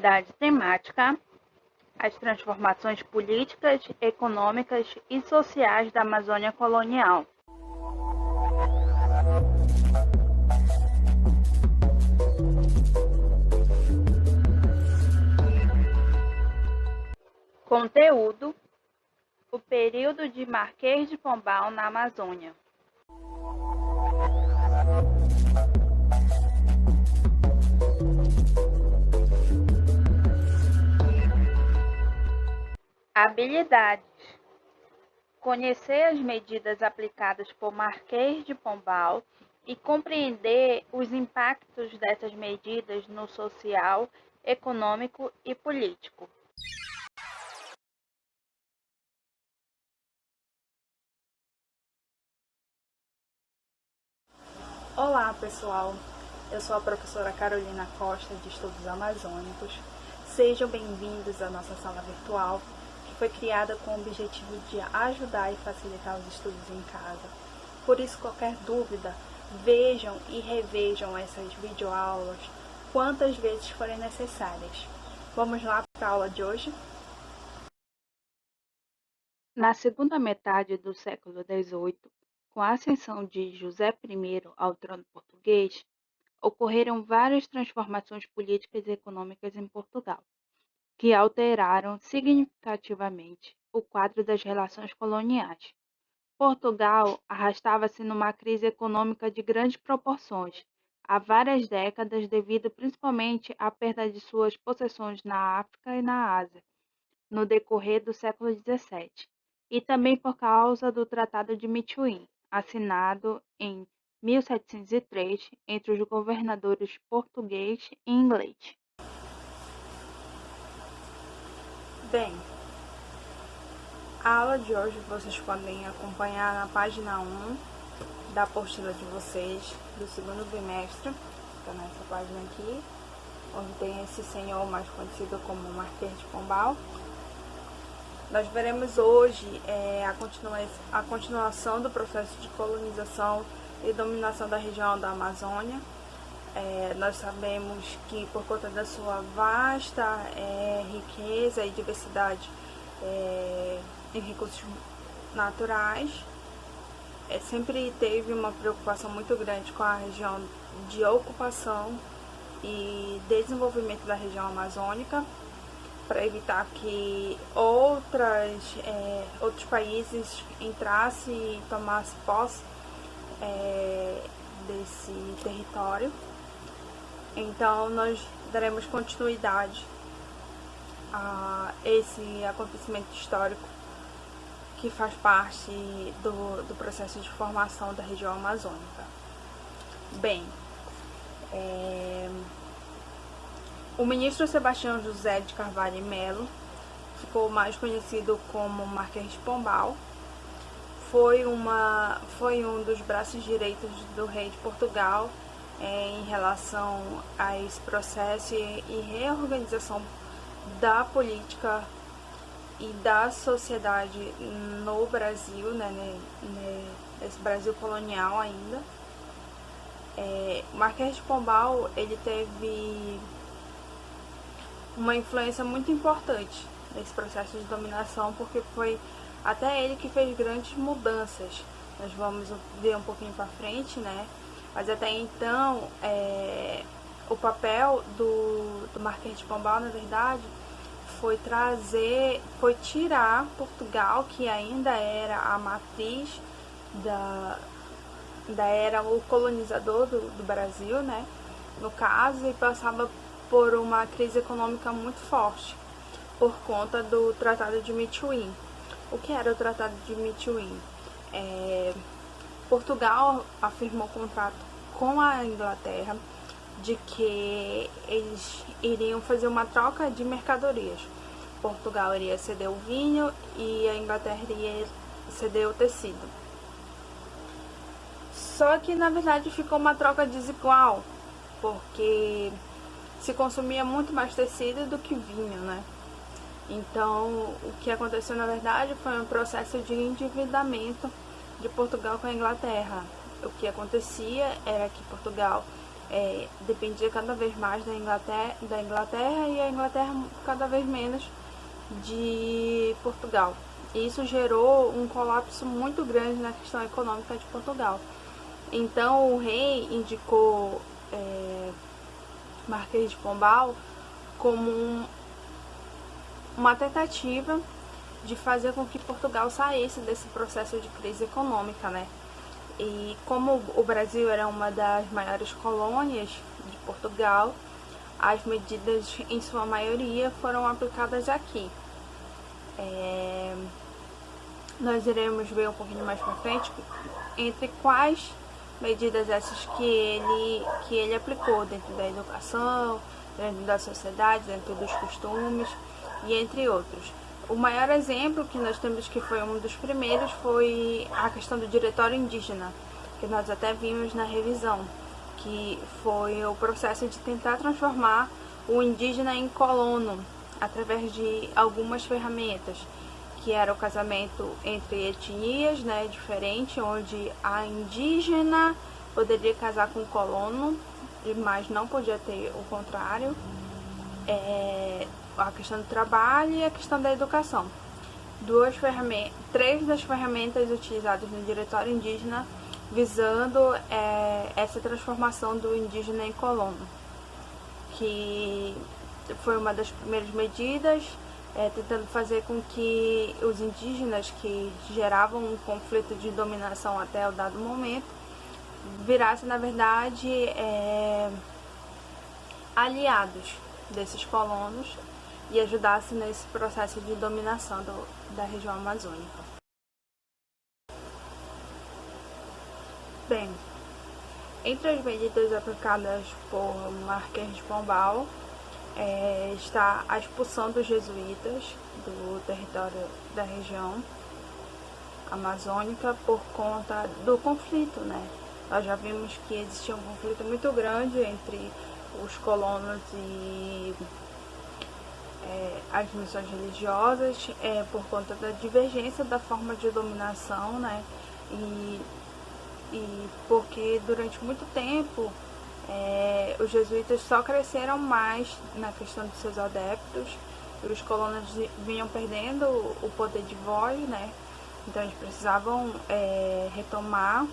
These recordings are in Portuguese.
unidade temática: as transformações políticas, econômicas e sociais da Amazônia colonial. Conteúdo: o período de Marquês de Pombal na Amazônia. Habilidades: conhecer as medidas aplicadas por Marquês de Pombal e compreender os impactos dessas medidas no social, econômico e político. Olá, pessoal! Eu sou a professora Carolina Costa, de Estudos Amazônicos. Sejam bem-vindos à nossa sala virtual, que foi criada com o objetivo de ajudar e facilitar os estudos em casa. Por isso, qualquer dúvida, vejam e revejam essas videoaulas quantas vezes forem necessárias. Vamos lá para a aula de hoje? Na segunda metade do século XVIII, com a ascensão de José I ao trono português, ocorreram várias transformações políticas e econômicas em Portugal, que alteraram significativamente o quadro das relações coloniais. Portugal arrastava-se numa crise econômica de grandes proporções há várias décadas, devido principalmente à perda de suas possessões na África e na Ásia, no decorrer do século XVII, e também por causa do Tratado de Mituim, assinado em 1703 entre os governadores português e inglês. Bem, a aula de hoje vocês podem acompanhar na página 1 da apostila de vocês do segundo bimestre, está nessa página aqui, onde tem esse senhor mais conhecido como Marquês de Pombal. Nós veremos hoje a continuação do processo de colonização e dominação da região da Amazônia. Nós sabemos que, por conta da sua vasta riqueza e diversidade em recursos naturais, sempre teve uma preocupação muito grande com a região de ocupação e desenvolvimento da região amazônica, para evitar que outros países entrassem e tomassem posse desse território. Então, nós daremos continuidade a esse acontecimento histórico que faz parte do processo de formação da região amazônica. Bem, o ministro Sebastião José de Carvalho e Melo, ficou mais conhecido como Marquês de Pombal, foi um dos braços direitos do rei de Portugal em relação a esse processo e reorganização da política e da sociedade no Brasil, nesse Brasil colonial ainda. O Marquês de Pombal, ele teve uma influência muito importante nesse processo de dominação, porque foi até ele que fez grandes mudanças. Nós vamos ver um pouquinho para frente, né? Mas até então, o papel do Marquês de Pombal, na verdade, foi tirar Portugal, que ainda era a matriz era o colonizador do Brasil, né? No caso, e passava por uma crise econômica muito forte, por conta do Tratado de Mituim. O que era o Tratado de Mituim? Portugal afirmou contrato com a Inglaterra de que eles iriam fazer uma troca de mercadorias. Portugal iria ceder o vinho e a Inglaterra iria ceder o tecido. Só que, na verdade, ficou uma troca desigual, porque se consumia muito mais tecido do que vinho, né? Então, o que aconteceu, na verdade, foi um processo de endividamento de Portugal com a Inglaterra. O que acontecia era que Portugal dependia cada vez mais da Inglaterra e a Inglaterra cada vez menos de Portugal. E isso gerou um colapso muito grande na questão econômica de Portugal. Então o rei indicou Marquês de Pombal como uma tentativa de fazer com que Portugal saísse desse processo de crise econômica, né? E como o Brasil era uma das maiores colônias de Portugal, as medidas, em sua maioria, foram aplicadas aqui. Nós iremos ver um pouquinho mais para frente entre quais medidas essas que ele aplicou dentro da educação, dentro da sociedade, dentro dos costumes e entre outros. O maior exemplo que nós temos, que foi um dos primeiros, foi a questão do diretório indígena, que nós até vimos na revisão, que foi o processo de tentar transformar o indígena em colono através de algumas ferramentas, que era o casamento entre etnias, né, diferente, onde a indígena poderia casar com o colono, mas não podia ter o contrário. A questão do trabalho e a questão da educação. Três das ferramentas utilizadas no diretório indígena visando essa transformação do indígena em colono, que foi uma das primeiras medidas, tentando fazer com que os indígenas, que geravam um conflito de dominação até o dado momento, virassem, na verdade, aliados desses colonos e ajudasse nesse processo de dominação da região amazônica. Bem, entre as medidas aplicadas por Marquês de Pombal está a expulsão dos jesuítas do território da região amazônica por conta do conflito, né? Nós já vimos que existia um conflito muito grande entre os colonos e as missões religiosas, por conta da divergência da forma de dominação, né? E porque durante muito tempo os jesuítas só cresceram mais na questão de seus adeptos, e os colonos vinham perdendo o poder de voz, né? Então eles precisavam retomar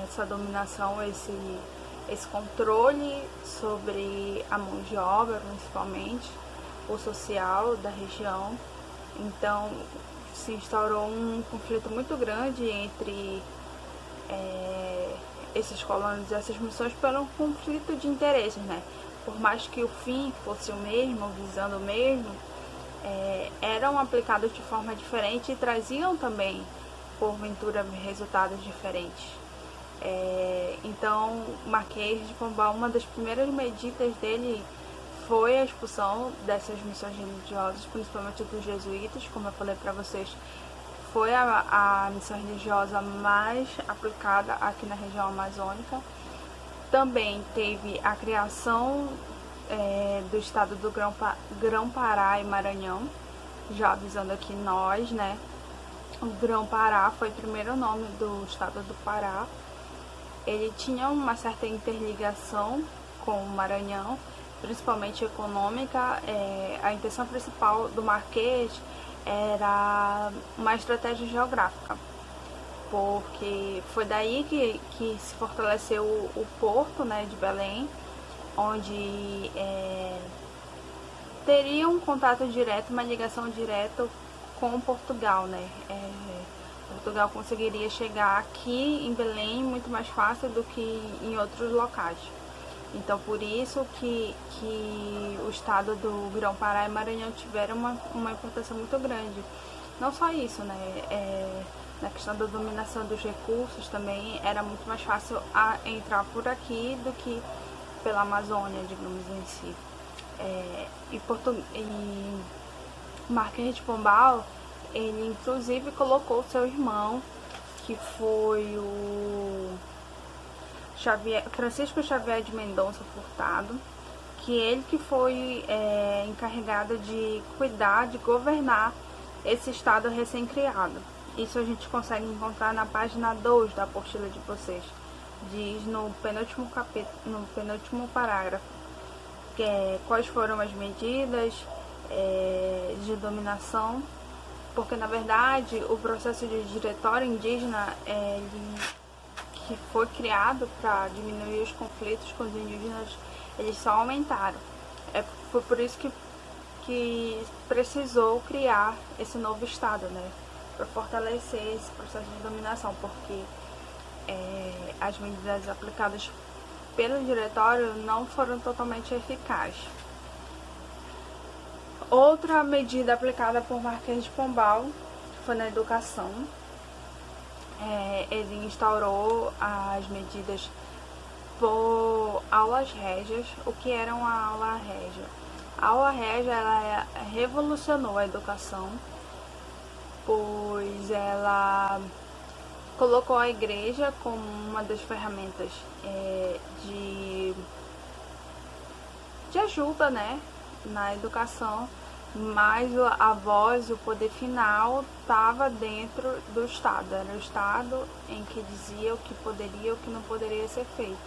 essa dominação, esse controle sobre a mão de obra, principalmente, o social da região. Então se instaurou um conflito muito grande entre esses colonos e essas missões pelo conflito de interesses, né? Por mais que o fim fosse o mesmo, visando o mesmo, eram aplicados de forma diferente e traziam também, porventura, resultados diferentes. Então, Marquês de Pombal, uma das primeiras medidas dele foi a expulsão dessas missões religiosas, principalmente dos jesuítas. Como eu falei para vocês, foi a missão religiosa mais aplicada aqui na região amazônica. Também teve a criação do estado do Grão-Pará e Maranhão, já avisando aqui nós, né? O Grão-Pará foi o primeiro nome do estado do Pará. Ele tinha uma certa interligação com o Maranhão, principalmente econômica. A intenção principal do Marquês era uma estratégia geográfica, porque foi daí que se fortaleceu o porto, né, de Belém, onde teria um contato direto, uma ligação direta com Portugal, né? Portugal conseguiria chegar aqui em Belém muito mais fácil do que em outros locais. Então, por isso que o estado do Grão-Pará e Maranhão tiveram uma importância muito grande. Não só isso, né? Na questão da dominação dos recursos também era muito mais fácil entrar por aqui do que pela Amazônia, digamos em si. E Marquês de Pombal, ele inclusive colocou seu irmão, que foi o Francisco Xavier de Mendonça Furtado, que ele que foi encarregado de cuidar, de governar esse estado recém-criado. Isso a gente consegue encontrar na página 2 da apostila de vocês, diz no penúltimo parágrafo quais foram as medidas de dominação, porque na verdade o processo de diretório indígena que foi criado para diminuir os conflitos com os indígenas, eles só aumentaram. Foi por isso que precisou criar esse novo estado, né, para fortalecer esse processo de dominação, porque as medidas aplicadas pelo diretório não foram totalmente eficazes. Outra medida aplicada por Marquês de Pombal foi na educação. Ele instaurou as medidas por aulas régias. O que era uma aula régia? A aula régia ela revolucionou a educação, pois ela colocou a igreja como uma das ferramentas de ajuda, né, na educação, mas a voz e o poder final estava dentro do Estado. Era o Estado em que dizia o que poderia e o que não poderia ser feito.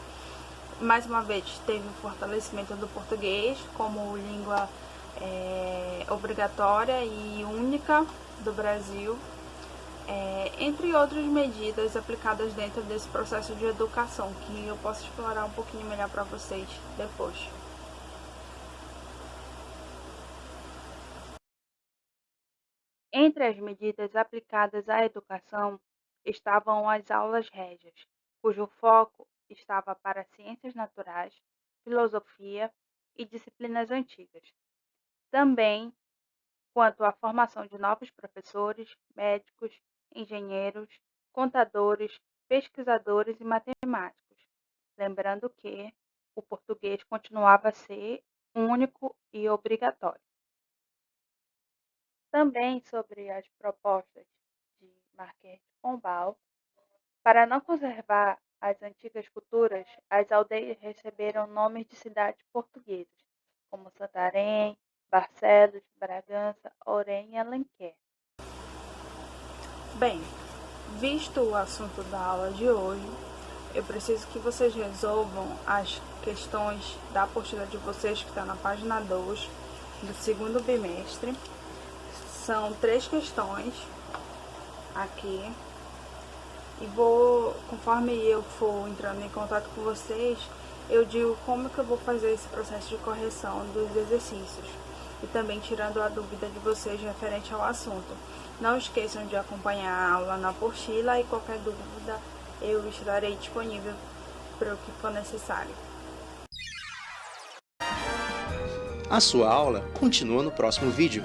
Mais uma vez, teve o fortalecimento do português como língua obrigatória e única do Brasil, entre outras medidas aplicadas dentro desse processo de educação, que eu posso explorar um pouquinho melhor para vocês depois. Entre as medidas aplicadas à educação estavam as aulas régias, cujo foco estava para ciências naturais, filosofia e disciplinas antigas. Também quanto à formação de novos professores, médicos, engenheiros, contadores, pesquisadores e matemáticos, lembrando que o português continuava a ser único e obrigatório. Também sobre as propostas de Marquês de Pombal, para não conservar as antigas culturas, as aldeias receberam nomes de cidades portuguesas, como Santarém, Barcelos, Bragança, Orem e Alenquer. Bem, visto o assunto da aula de hoje, eu preciso que vocês resolvam as questões da apostila de vocês, que está na página 2 do segundo bimestre. São 3 questões aqui. E conforme eu for entrando em contato com vocês, eu digo como que eu vou fazer esse processo de correção dos exercícios. E também tirando a dúvida de vocês referente ao assunto. Não esqueçam de acompanhar a aula na apostila e qualquer dúvida eu estarei disponível para o que for necessário. A sua aula continua no próximo vídeo.